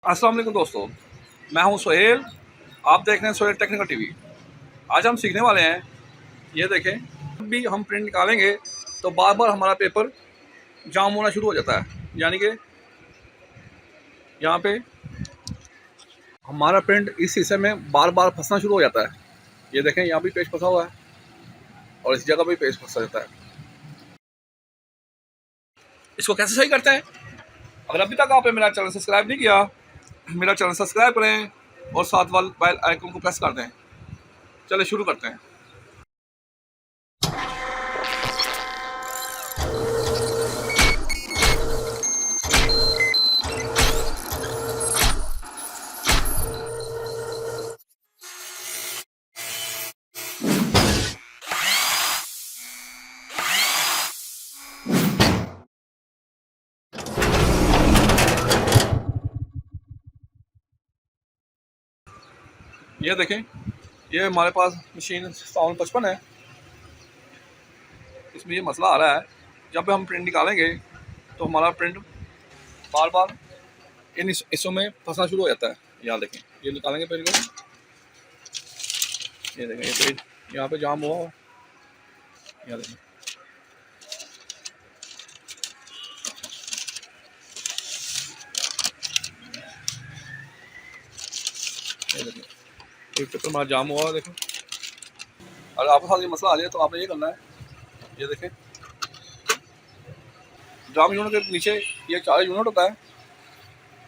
अस्सलाम वालेकुम दोस्तों, मैं हूं सोहेल। आप देख रहे हैं सोहेल टेक्निकल टीवी। आज हम सीखने वाले हैं, ये देखें, जब भी हम प्रिंट निकालेंगे तो बार बार हमारा पेपर जाम होना शुरू हो जाता है। यानी कि यहाँ पे हमारा प्रिंट इस हिस्से में बार बार फंसना शुरू हो जाता है। ये देखें, यहाँ भी पेज फंसा हुआ है और इस जगह भी पेज फंसा जाता है। इसको कैसे सही करते हैं? अगर अभी तक आपने मेरा चैनल सब्सक्राइब नहीं किया, मेरा चैनल सब्सक्राइब करें और साथ वाले बेल आइकन को प्रेस कर दें। चलिए शुरू करते हैं। ये देखें, ये हमारे पास मशीन 5755 है। इसमें ये मसला आ रहा है, जब हम प्रिंट निकालेंगे तो हमारा प्रिंट बार बार इन हिस्सों में फंसना शुरू हो जाता है। यहाँ देखें, ये निकालेंगे पेज को, ये देखें, ये पेज यहाँ पे जाम हुआ। यहाँ देखें, ये देखें, एक पेपर हमारा जाम हुआ है। देखें, अगर आपके साथ ये मसला आ जाए तो आपने ये करना है, ये देखें, जाम यूनिट के नीचे ये 4 यूनिट होता है,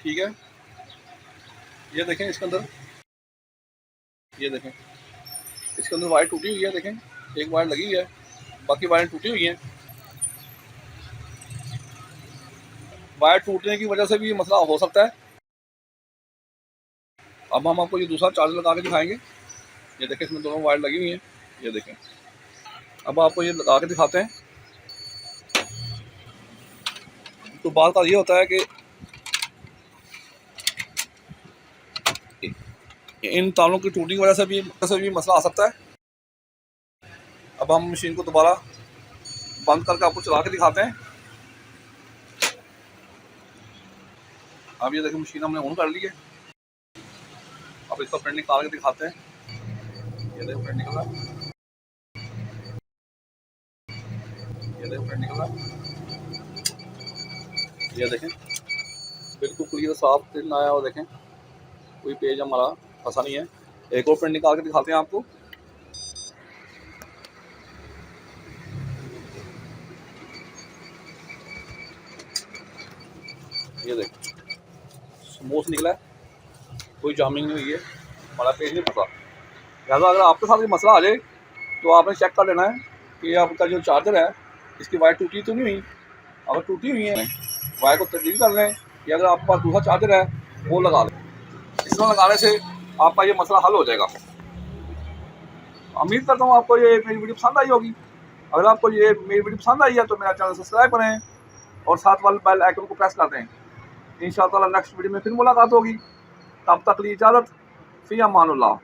ठीक है। ये देखें, इसके अंदर, ये देखें, इसके अंदर वायर टूटी हुई है। देखें, एक वायर लगी है, बाकी वायर टूटी हुई हैं। वायर टूटने की वजह से भी ये मसला हो सकता है। अब हम आपको ये दूसरा चार्जर लगा के दिखाएंगे। ये देखें, इसमें दोनों वायर लगी हुई हैं। ये देखें, अब आपको ये लगा के दिखाते हैं। तो बात का ये होता है कि इन तारों की टूटने की वजह से भी मसला आ सकता है। अब हम मशीन को दोबारा बंद करके आपको चला के दिखाते हैं। अब ये देखिए, मशीन हमने ऑन कर ली है। अब इसका प्रिंट निकाल के दिखाते हैं। ये देखो प्रिंट निकला, ये देखो प्रिंट निकला। ये देखें, बिल्कुल क्लियर साफ प्रिंट आया। और देखें, कोई पेज हमारा फंसा नहीं है। एक और प्रिंट निकाल के दिखाते हैं आपको। ये देखें, स्मूथ निकला है, कोई जामिंग नहीं हुई है, हमारा पेज नहीं फंसा। लिहाजा अगर आपके साथ ये मसला आ जाए तो आपने चेक कर लेना है कि आपका जो चार्जर है, इसकी वायर टूटी तो नहीं हुई। अगर टूटी हुई है, वायर को तब्दील कर लें, या अगर आपके पास दूसरा चार्जर है वो लगा लें। इसमें लगाने से आपका ये मसला हल हो जाएगा। उम्मीद करता हूँ आपको ये मेरी वीडियो पसंद आई होगी। अगर आपको ये मेरी वीडियो पसंद आई है तो मेरा चैनल सब्सक्राइब करें और साथ वाले बेल आइकन को प्रेस कर दें। इंशाअल्लाह नेक्स्ट वीडियो में फिर मुलाकात होगी। तब तक लिए इजाज़त, फ़ी अमानुल्लाह।